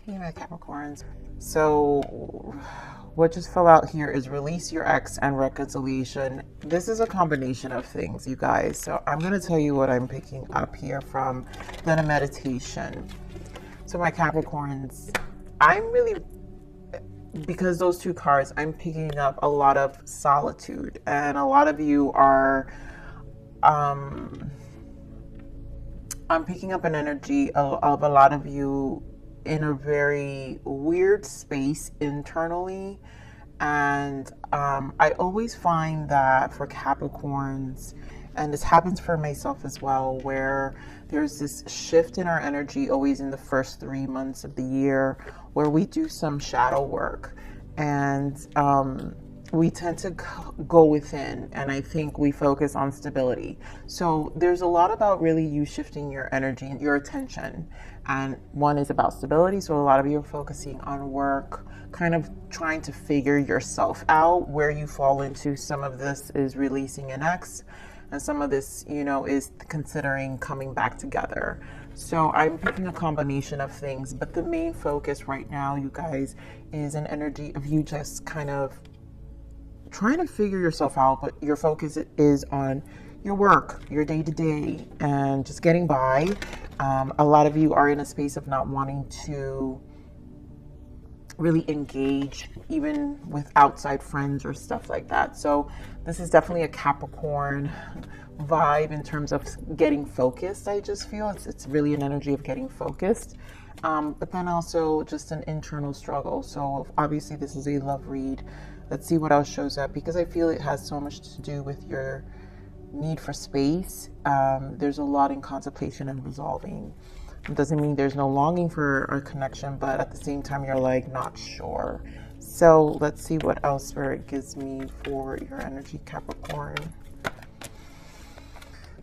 Hey, my Capricorns. So, what just fell out here is release your ex and reconciliation. This is a combination of things, you guys. So, I'm going to tell you what I'm picking up here from the meditation. So, my Capricorns, I'm really, because those two cards, I'm picking up a lot of solitude, and a lot of you are, I'm picking up an energy of a lot of you in a very weird space internally. And I always find that for Capricorns, and this happens for myself as well, where there's this shift in our energy always in the first 3 months of the year where we do some shadow work. And we tend to go within, and I think we focus on stability. So there's a lot about really you shifting your energy and your attention, and one is about stability. So a lot of you are focusing on work, kind of trying to figure yourself out, where you fall into. Some of this is releasing an ex, and some of this, is considering coming back together. So I'm picking a combination of things, but the main focus right now, you guys, is an energy of you just kind of trying to figure yourself out, but your focus is on your work, your day-to-day, and just getting by. A lot of you are in a space of not wanting to really engage even with outside friends or stuff like that. So this is definitely a Capricorn vibe in terms of getting focused. I just feel it's really an energy of getting focused, but then also just an internal struggle. So obviously this is a love read. Let's see what else shows up, because I feel it has so much to do with your need for space. There's a lot in contemplation and resolving. It doesn't mean there's no longing for a connection, but at the same time, you're like not sure. So let's see what else Spirit gives me for your energy, Capricorn.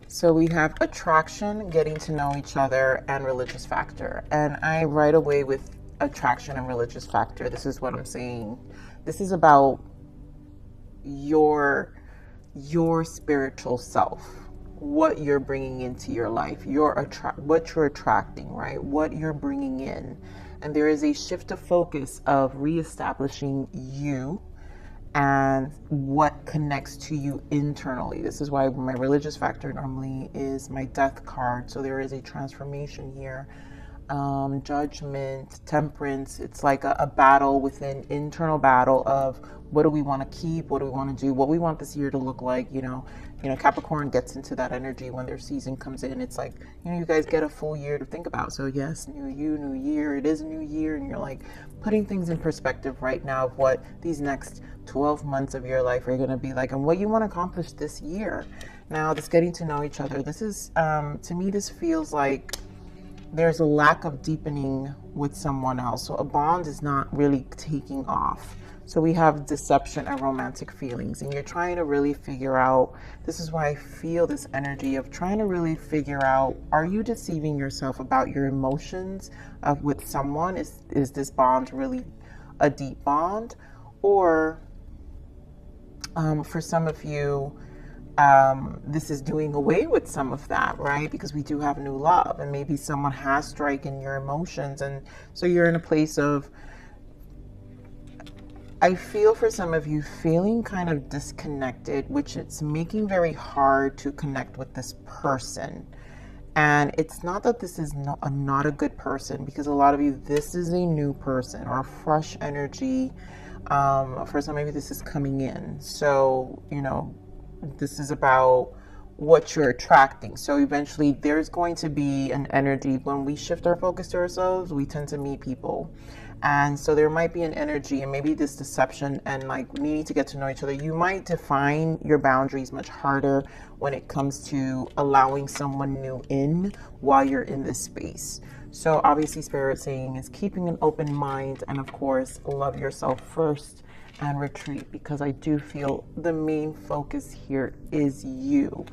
So we have attraction, getting to know each other, and religious factor. And I right away with attraction and religious factor, this is what I'm saying. This is about your spiritual self, what you're bringing into your life, what you're attracting, right? What you're bringing in. And there is a shift of focus of reestablishing you and what connects to you internally. This is why my religious factor normally is my death card. So there is a transformation here. Judgment, temperance. It's like a battle within, internal battle of what do we want to keep, what do we want to do, what we want this year to look like. Capricorn gets into that energy when their season comes in. It's like, you guys get a full year to think about. So yes, new you, new year. It is a new year, and you're like putting things in perspective right now of what these next 12 months of your life are going to be like, and what you want to accomplish this year. Now, this getting to know each other. This is, to me, this feels like there's a lack of deepening with someone else. So a bond is not really taking off. So we have deception and romantic feelings, and you're trying to really figure out, this is why I feel this energy of trying to really figure out, are you deceiving yourself about your emotions with someone? Is this bond really a deep bond? Or for some of you, this is doing away with some of that, right? Because we do have new love, and maybe someone has striken your emotions, and so you're in a place of, I feel for some of you feeling kind of disconnected, which it's making very hard to connect with this person. And it's not that this is not a good person, because a lot of you, this is a new person or a fresh energy. For some of you, this is coming in. So, this is about what you're attracting. So eventually there's going to be an energy when we shift our focus to ourselves, we tend to meet people. And so there might be an energy, and maybe this deception and like needing to get to know each other. You might define your boundaries much harder when it comes to allowing someone new in while you're in this space. So obviously Spirit saying is keeping an open mind, and of course, love yourself first and retreat, because I do feel the main focus here is you.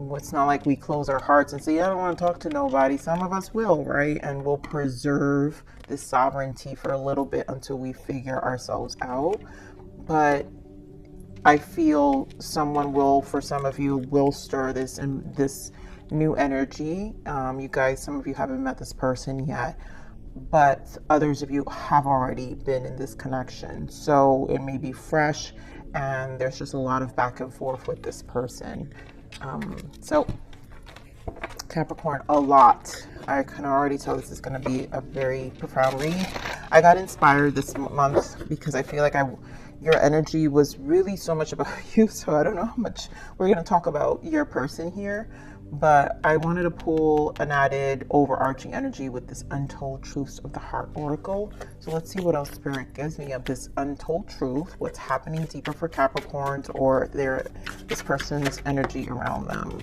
It's not like we close our hearts and say, I don't want to talk to nobody. Some of us will, right? And we'll preserve this sovereignty for a little bit until we figure ourselves out. But I feel someone will, for some of you, will stir this new energy. You guys, some of you haven't met this person yet, but others of you have already been in this connection. So it may be fresh and there's just a lot of back and forth with this person. So Capricorn, a lot. I can already tell this is going to be a very profound read. I got inspired this month because I feel like your energy was really so much about you. So I don't know how much we're going to talk about your person here, but I wanted to pull an added overarching energy with this Untold Truths of the Heart Oracle. So let's see what else Spirit gives me of this untold truth, what's happening deeper for Capricorns or this person's energy around them.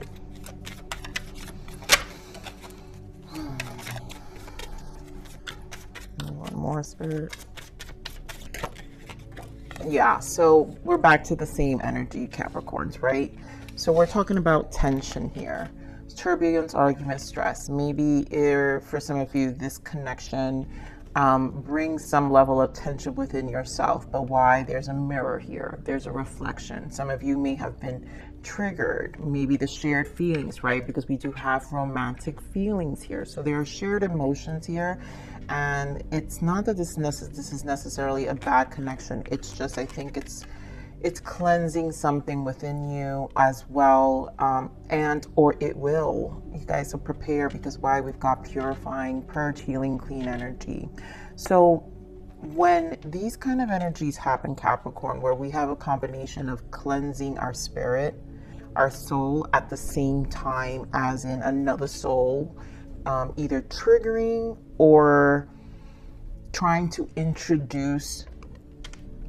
One more, Spirit. Yeah, so we're back to the same energy, Capricorns, right? So we're talking about tension here. Turbulence, argument, stress. Maybe for some of you, this connection brings some level of tension within yourself. But why? There's a mirror here. There's a reflection. Some of you may have been triggered. Maybe the shared feelings, right? Because we do have romantic feelings here. So there are shared emotions here. And it's not that this is necessarily a bad connection. It's just, I think it's cleansing something within you as well, and or it will. You guys, so prepare, because why? We've got purifying, purge, healing, clean energy. So when these kind of energies happen, Capricorn, where we have a combination of cleansing our spirit, our soul, at the same time as in another soul, either triggering or trying to introduce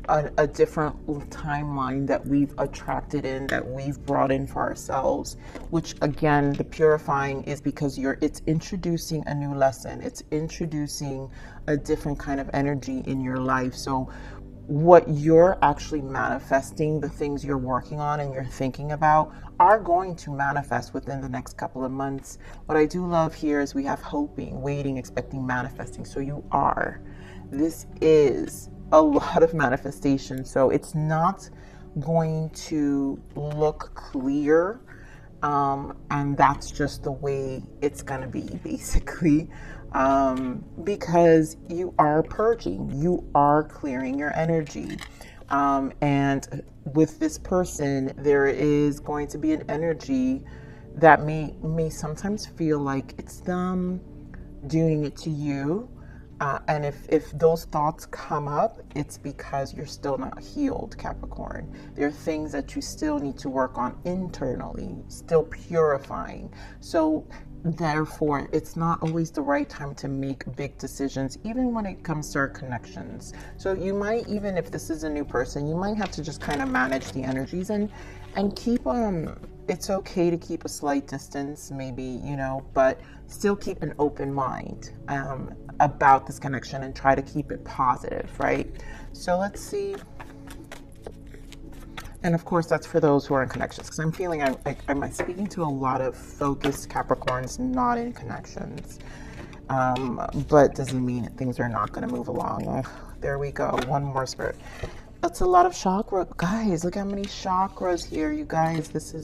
a different timeline that we've attracted in, that we've brought in for ourselves, which again, the purifying is because it's introducing a new lesson. It's introducing a different kind of energy in your life. So what you're actually manifesting, the things you're working on and you're thinking about, are going to manifest within the next couple of months. What I do love here is we have hoping, waiting, expecting, manifesting. So this is a lot of manifestation. So it's not going to look clear. And that's just the way it's going to be, basically. Because you are purging, you are clearing your energy. And with this person, there is going to be an energy that may sometimes feel like it's them doing it to you. And if those thoughts come up, it's because you're still not healed, Capricorn. There are things that you still need to work on internally, still purifying. So therefore, it's not always the right time to make big decisions, even when it comes to our connections. So you might, even if this is a new person, you might have to just kind of manage the energies and keep it's okay to keep a slight distance, maybe, but still keep an open mind about this connection and try to keep it positive, right? So let's see. And of course, that's for those who are in connections, because I'm feeling I'm speaking to a lot of focused Capricorns not in connections. But doesn't mean things are not going to move along. There we go. One more, Spirit. That's a lot of chakra. Guys, look how many chakras here, you guys. This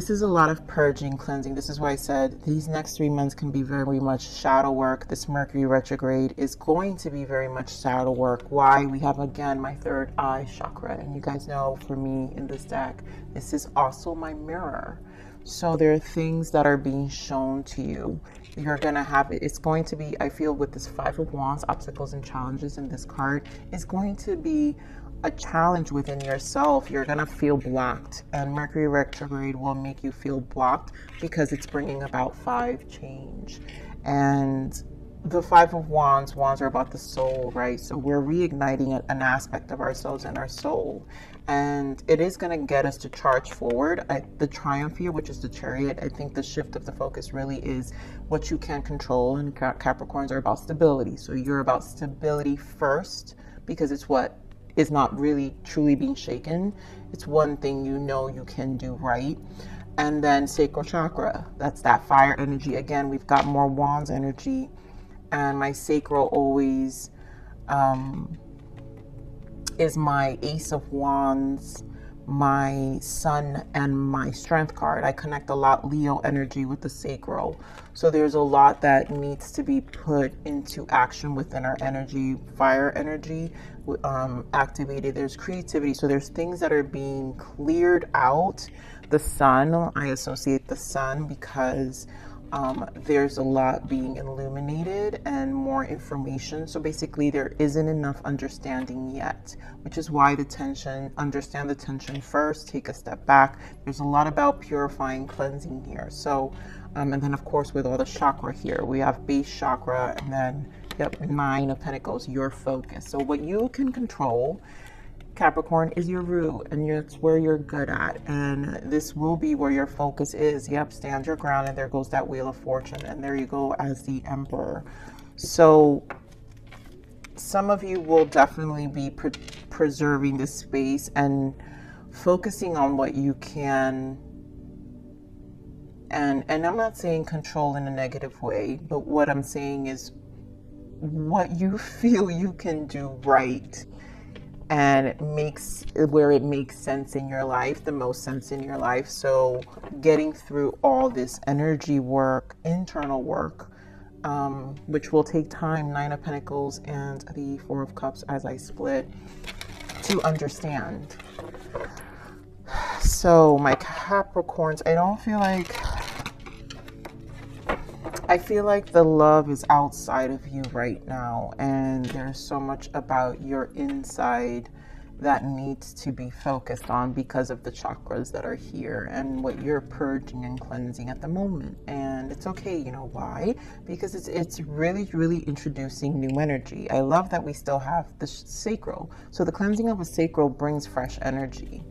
is a lot of purging, cleansing. This is why I said these next 3 months can be very much shadow work. This Mercury retrograde is going to be very much shadow work. Why? We have, again, my third eye chakra. And you guys know, for me in this deck, this is also my mirror. So there are things that are being shown to you. You're going to have it. It's going to be, I feel, with this Five of Wands, obstacles and challenges in this card, is going to be a challenge within yourself. You're going to feel blocked, and Mercury retrograde will make you feel blocked because it's bringing about 5 change. And the Five of Wands are about the soul, right? So we're reigniting an aspect of ourselves and our soul, and it is going to get us to charge forward. The Triumph here, which is the Chariot, I think the shift of the focus really is what you can control, and Capricorns are about stability. So you're about stability first, because it's what is not really truly being shaken. It's one thing you can do right. And then sacral chakra, that's that fire energy. Again, we've got more Wands energy, and my sacral always is my Ace of Wands, my sun and my strength card. I connect a lot Leo energy with the sacral. So there's a lot that needs to be put into action within our energy. Fire energy activated. There's creativity. So there's things that are being cleared out. The sun, I associate the sun because there's a lot being illuminated and more information. So basically there isn't enough understanding yet, which is why the tension, understand the tension first, take a step back. There's a lot about purifying, cleansing here. So, and then of course with all the chakra here, we have base chakra and then, yep, 9 of Pentacles, your focus. So what you can control, Capricorn, is your root, and it's where you're good at, and this will be where your focus is. Yep, stand your ground, and there goes that Wheel of Fortune, and there you go as the Emperor. So some of you will definitely be preserving this space and focusing on what you can, and I'm not saying control in a negative way, but what I'm saying is what you feel you can do right, and it makes where it makes sense in your life, the most sense in your life. So getting through all this energy work, internal work, which will take time, 9 of Pentacles and the 4 of Cups as I split, to understand. So my Capricorns, I feel like the love is outside of you right now, and there's so much about your inside that needs to be focused on because of the chakras that are here and what you're purging and cleansing at the moment. And it's okay, you know why? Because it's really, really introducing new energy. I love that we still have the sacral. So the cleansing of a sacral brings fresh energy.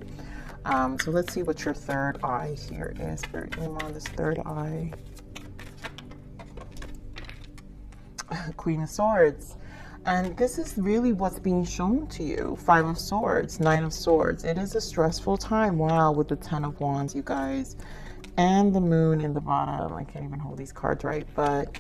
So let's see what your third eye here is. Spirit, name on this third eye. Queen of Swords. And this is really what's being shown to you. 5 of Swords, 9 of Swords. It is a stressful time. Wow, with the 10 of Wands, you guys. And the Moon in the bottom. I can't even hold these cards right. But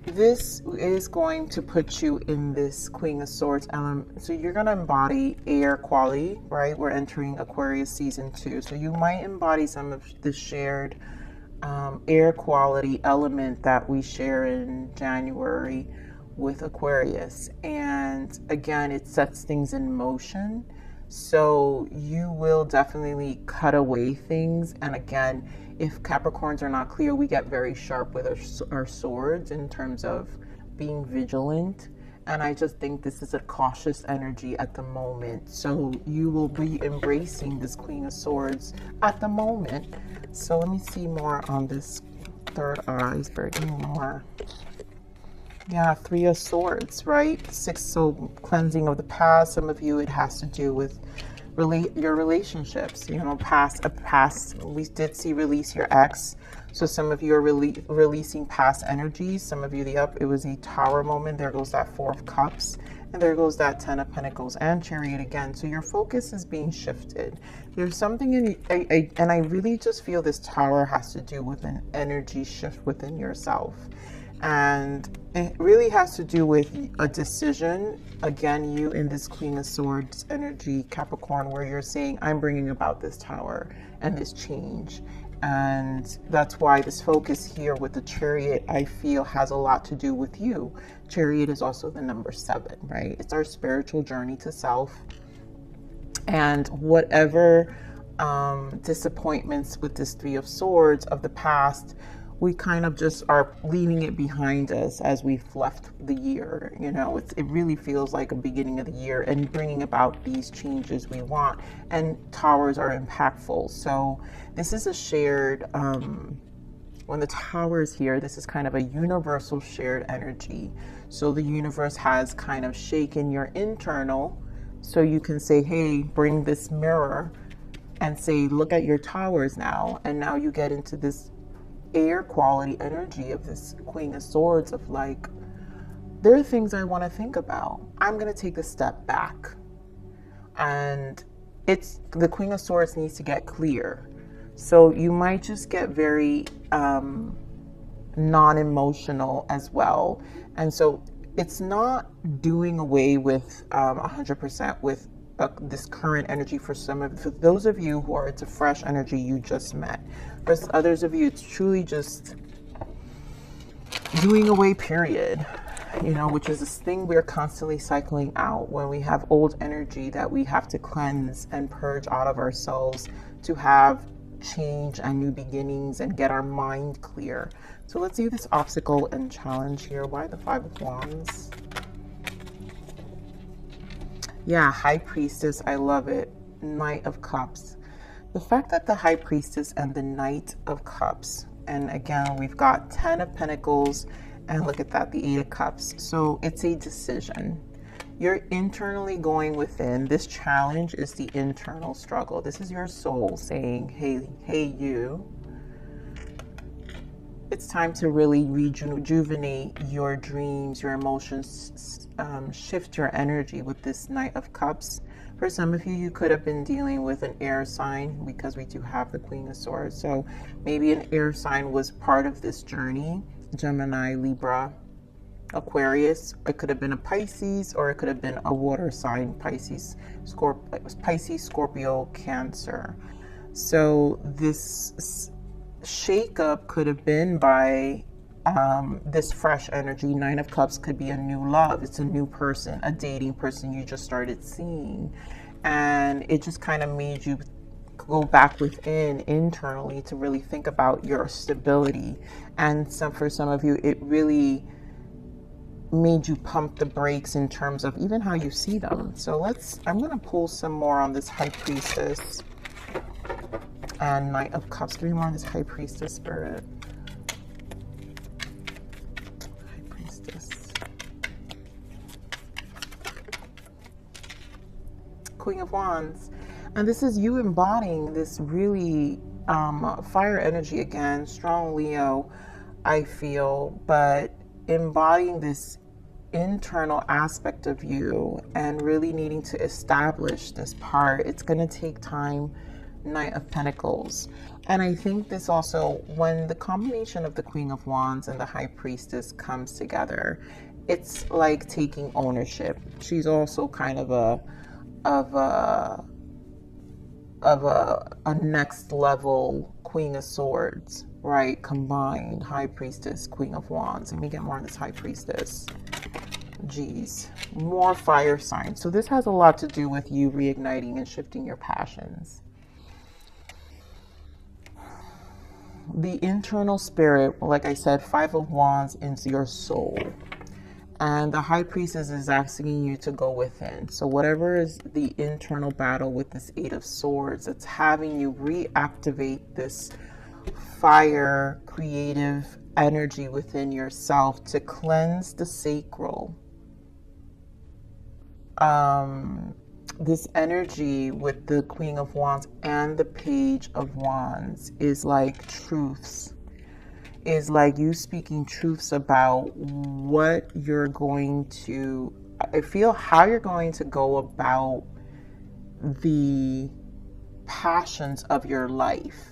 this is going to put you in this Queen of Swords element. So you're going to embody air quality, right? We're entering Aquarius season 2. So you might embody some of the shared air quality element that we share in January with Aquarius. And again, it sets things in motion. So you will definitely cut away things. And again, if Capricorns are not clear, we get very sharp with our swords in terms of being vigilant. And I just think this is a cautious energy at the moment. So you will be embracing this Queen of Swords at the moment. So let me see more on this third eye. Spirit, give me more. Yeah, 3 of Swords, right? 6, so cleansing of the past. Some of you, it has to do with your relationships. You know, past. We did see release your ex. So some of you are releasing past energies. Some of you, it was a Tower moment. There goes that 4 of Cups. And there goes that 10 of Pentacles and Chariot again. So your focus is being shifted. There's something and I really just feel this Tower has to do with an energy shift within yourself. And it really has to do with a decision. Again, you in this Queen of Swords energy, Capricorn, where you're saying, I'm bringing about this Tower and this change. And that's why this focus here with the Chariot, I feel, has a lot to do with you. Chariot is also the number 7, right? It's our spiritual journey to self. And whatever disappointments with this 3 of Swords of the past, we kind of just are leaving it behind us as we've left the year. You know, it really feels like a beginning of the year and bringing about these changes we want. And Towers are impactful. So this is a shared, when the Tower is here, this is kind of a universal shared energy. So the universe has kind of shaken your internal. So you can say, hey, bring this mirror and say, look at your Towers now. And now you get into this air quality energy of this Queen of Swords of like, there are things I want to think about. I'm going to take a step back. And it's the Queen of Swords needs to get clear. So you might just get very non-emotional as well. And so it's not doing away with 100% with this current energy for for those of you who are, it's a fresh energy you just met. For others of you, it's truly just doing away, period. You know, which is this thing we're constantly cycling out when we have old energy that we have to cleanse and purge out of ourselves to have change and new beginnings and get our mind clear. So let's do this obstacle and challenge here. Why the Five of Wands? Yeah, High Priestess, I love it. Knight of Cups. The fact that the High Priestess and the Knight of Cups, and again, we've got 10 of Pentacles, and look at that, the 8 of Cups. So it's a decision. You're internally going within. This challenge is the internal struggle. This is your soul saying, hey, you. It's time to really rejuvenate your dreams, your emotions, shift your energy with this Knight of Cups. For some of you, you could have been dealing with an air sign because we do have the Queen of Swords. So maybe an air sign was part of this journey. Gemini, Libra, Aquarius. It could have been a Pisces, or it could have been a water sign, Pisces, Scorpio, Cancer. So this shakeup could have been by this fresh energy. Nine of Cups could be a new love. It's a new person, a dating person you just started seeing. And it just kind of made you go back within internally to really think about your stability. And for some of you, it really made you pump the brakes in terms of even how you see them. So I'm going to pull some more on this High Priestess and Knight of Cups. Give me more on this High Priestess spirit. High Priestess. Queen of Wands. And this is you embodying this really fire energy again, strong Leo, I feel, but embodying this internal aspect of you and really needing to establish this part. It's going to take time. Knight of Pentacles. And I think this also, when the combination of the Queen of Wands and the High Priestess comes together, it's like taking ownership. She's also kind of a next level Queen of Swords, right? Combined High Priestess, Queen of Wands. Let me get more on this High Priestess. Geez, more fire signs. So this has a lot to do with you reigniting and shifting your passions. The internal spirit, like I said, Five of Wands is your soul. And the High Priestess is asking you to go within. So whatever is the internal battle with this Eight of Swords, it's having you reactivate this fire, creative energy within yourself to cleanse the sacral. This energy with the Queen of Wands and the Page of Wands is like truths. Is like you speaking truths about what you're going to, I feel how you're going to go about the passions of your life.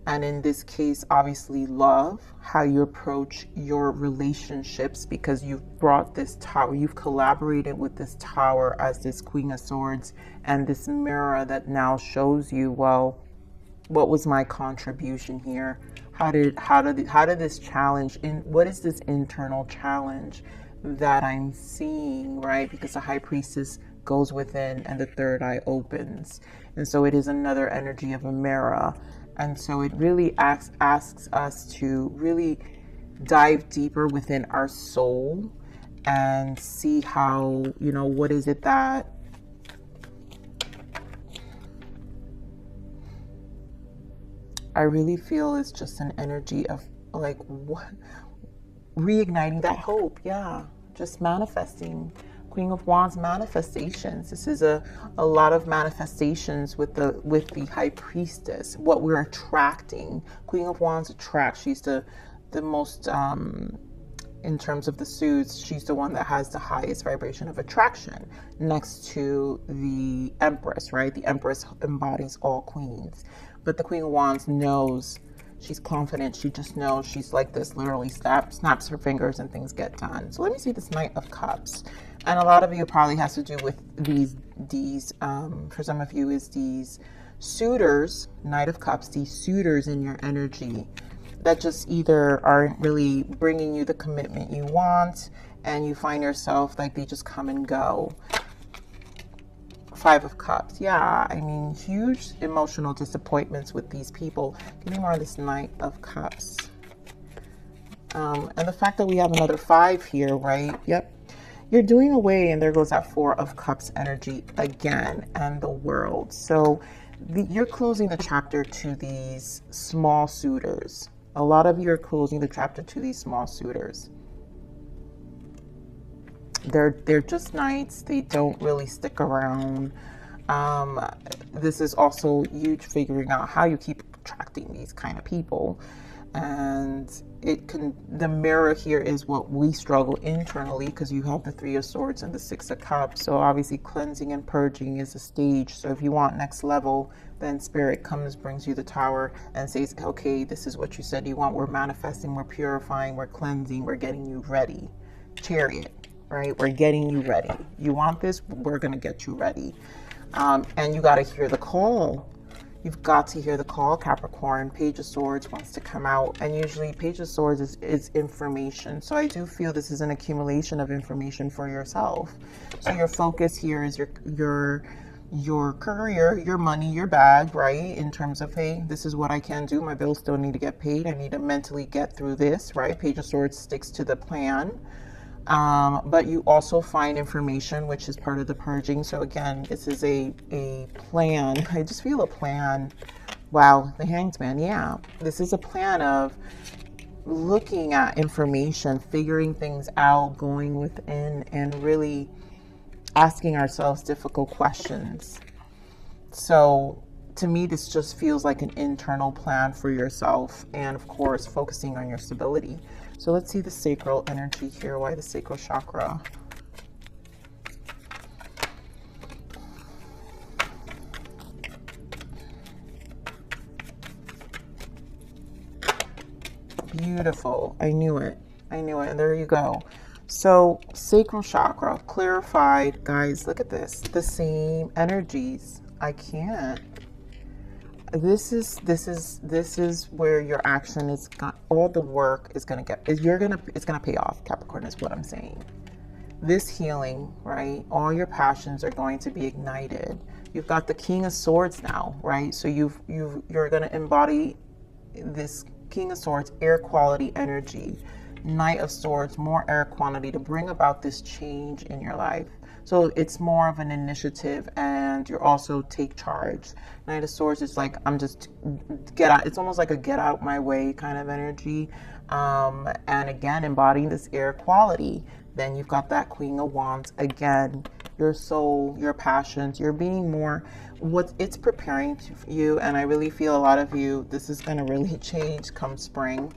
And in this case, obviously love, how you approach your relationships, because you've brought this tower, you've collaborated with this tower as this Queen of Swords and this mirror that now shows you, well, what was my contribution here? How did this challenge, what is this internal challenge that I'm seeing, right? Because the High Priestess goes within and the third eye opens. And so it is another energy of a mirror. And so it really asks us to really dive deeper within our soul and see how, what is it that I really feel is just an energy of like what reigniting that hope. Yeah, just manifesting. Queen of Wands, manifestations. This is a lot of manifestations with the High Priestess. What we're attracting. Queen of Wands attracts. She's the most in terms of the suits, she's the one that has the highest vibration of attraction next to the Empress, right? The Empress embodies all queens. But the Queen of Wands knows, she's confident, she just knows, she's like this, literally snaps her fingers and things get done. So let me see this Knight of Cups. And a lot of you probably has to do with these for some of you is these suitors, Knight of Cups, these suitors in your energy that just either aren't really bringing you the commitment you want, and you find yourself like they just come and go. Five of Cups. Yeah, I mean, huge emotional disappointments with these people. Give me more of this Knight of Cups. And the fact that we have another 5 here, right? Yep. You're doing away, and there goes that 4 of Cups energy again, and the World. So you're closing the chapter to these small suitors. A lot of you are closing the chapter to these small suitors. They're just knights. They don't really stick around. This is also huge, figuring out how you keep attracting these kind of people. And the mirror here is what we struggle internally, because you have the 3 of Swords and the 6 of Cups. So obviously cleansing and purging is a stage. So if you want next level, then Spirit comes, brings you the Tower and says, okay, this is what you said you want. We're manifesting, we're purifying, we're cleansing, we're getting you ready. Chariot, right? We're getting you ready. You want this, we're going to get you ready. And you got to hear the call. You've got to hear the call, Capricorn. Page of Swords wants to come out, and usually Page of Swords is information. So I do feel this is an accumulation of information for yourself. So your focus here is your career, your money, your bag, right? In terms of, hey, this is what I can do. My bills still need to get paid. I need to mentally get through this, right? Page of Swords sticks to the plan. But you also find information, which is part of the purging. So again, this is a plan. I just feel a plan. Wow, the Hanged Man. Yeah, this is a plan of looking at information, figuring things out, going within, and really asking ourselves difficult questions. So to me, this just feels like an internal plan for yourself, and of course, focusing on your stability. So let's see the sacral energy here. Why the sacral chakra? Beautiful. I knew it. I knew it. And there you go. So sacral chakra, clarified. Guys, look at this. The same energies. I can't. This is where your action is got, all the work is going to get, it's going to pay off, Capricorn, is what I'm saying. This healing, right? All your passions are going to be ignited. You've got the King of Swords now, right? So you're going to embody this King of Swords, air quality energy. Knight of Swords, more air quality to bring about this change in your life. So it's more of an initiative, and you're also take charge. Knight of Swords is like, I'm just get out. It's almost like a get out my way kind of energy. And again, embodying this air quality. Then you've got that Queen of Wands. Again, your soul, your passions, you're being more, what it's preparing you. And I really feel a lot of you, this is going to really change come spring.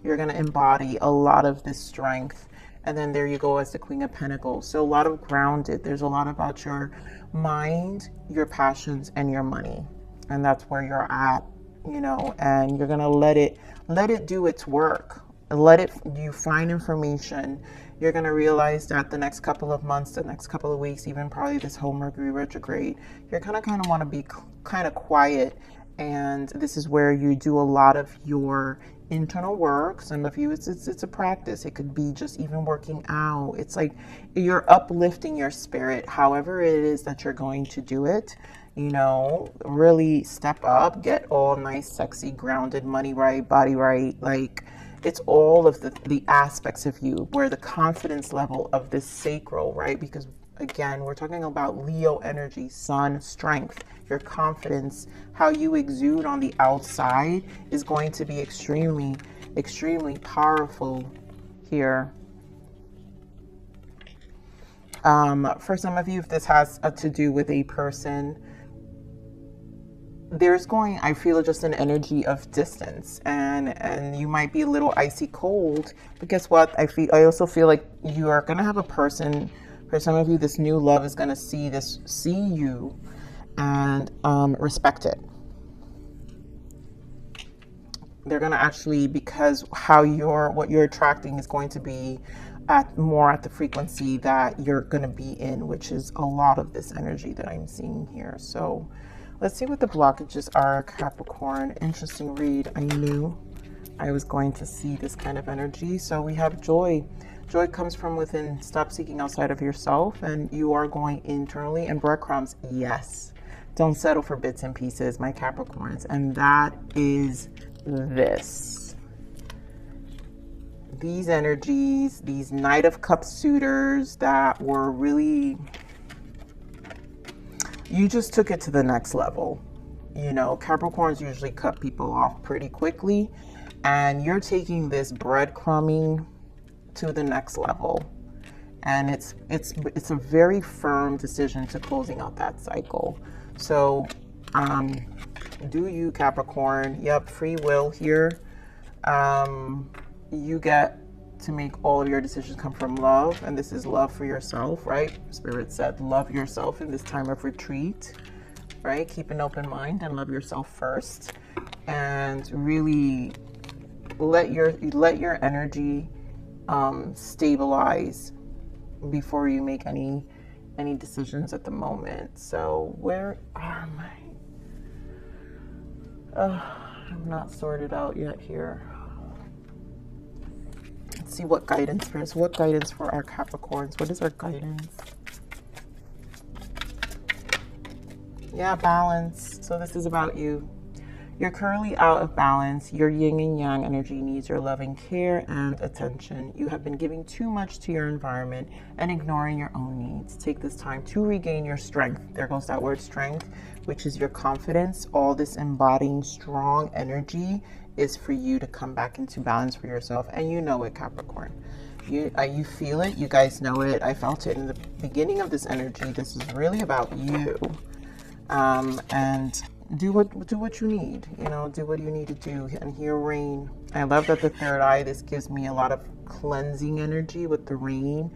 You're going to embody a lot of this strength. And then there you go as the Queen of Pentacles. So a lot of grounded. There's a lot about your mind, your passions, and your money. And that's where you're at, you know, and you're going to let it do its work. You find information. You're going to realize that the next couple of months, the next couple of weeks, even probably this whole Mercury retrograde, you're going to kind of want to be kind of quiet. And this is where you do a lot of your internal work. Some of you, it's a practice. It could be just even working out. It's like you're uplifting your spirit, however it is that you're going to do it. You know, really step up, get all nice, sexy, grounded, money right, body right. Like it's all of the aspects of you where the confidence level of this sacral, right? Because again, we're talking about Leo energy, sun, strength. Your confidence, how you exude on the outside is going to be extremely, extremely powerful here. For some of you, if this has to do with a person, I feel just an energy of distance, and you might be a little icy cold, but guess what? I also feel like you are going to have a person. For some of you, this new love is going to see you and respect it. They're going to actually, because what you're attracting is going to be more at the frequency that you're going to be in, which is a lot of this energy that I'm seeing here. So let's see what the blockages are, Capricorn. Interesting read. I knew I was going to see this kind of energy. So we have joy. Joy comes from within. Stop seeking outside of yourself, and you are going internally. And breadcrumbs, yes. Don't settle for bits and pieces, my Capricorns. And that is this. These energies, these Knight of Cups suitors that were really, you just took it to the next level. You know, Capricorns usually cut people off pretty quickly, and you're taking this breadcrumbing to the next level. And it's a very firm decision to closing out that cycle. So do you, Capricorn? Yep, free will here. You get to make all of your decisions come from love, and this is love for yourself, right? Spirit said love yourself in this time of retreat, right? Keep an open mind and love yourself first, and really let your energy stabilize before you make any decisions at the moment. So where are my I'm not sorted out yet here. Let's see what guidance for us. What guidance for our Capricorns? What is our guidance? Yeah, balance. So this is about you. You're currently out of balance. Your yin and yang energy needs your loving care and attention. You have been giving too much to your environment and ignoring your own needs. Take this time to regain your strength. There goes that word strength, which is your confidence. All this embodying strong energy is for you to come back into balance for yourself. And you know it, Capricorn. You feel it. You guys know it. I felt it in the beginning of this energy. This is really about you. And do what you need, you know, do what you need to do. And here, rain. I love that the third eye, this gives me a lot of cleansing energy with the rain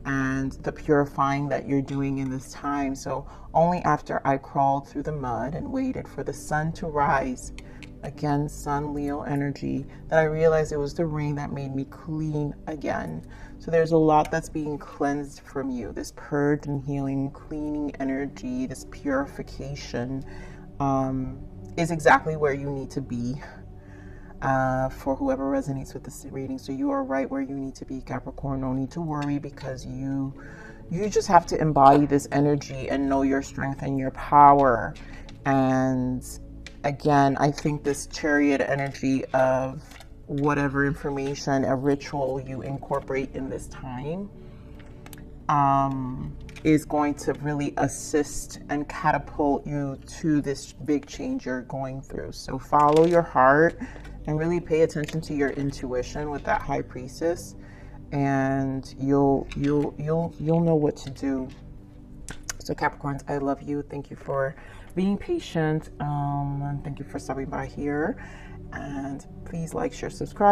and the purifying that you're doing in this time. So only after I crawled through the mud and waited for the sun to rise, again, Sun Leo energy, that I realized it was the rain that made me clean again. So there's a lot that's being cleansed from you. This purge and healing, cleaning energy, this purification is exactly where you need to be for whoever resonates with this reading. So you are right where you need to be, Capricorn. No need to worry, because you just have to embody this energy and know your strength and your power. And again, I think this Chariot energy of whatever information, a ritual you incorporate in this time is going to really assist and catapult you to this big change you're going through. So follow your heart and really pay attention to your intuition with that High Priestess, and you'll know what to do. So Capricorns, I love you. Thank you for being patient. And thank you for stopping by here. And please like, share, subscribe.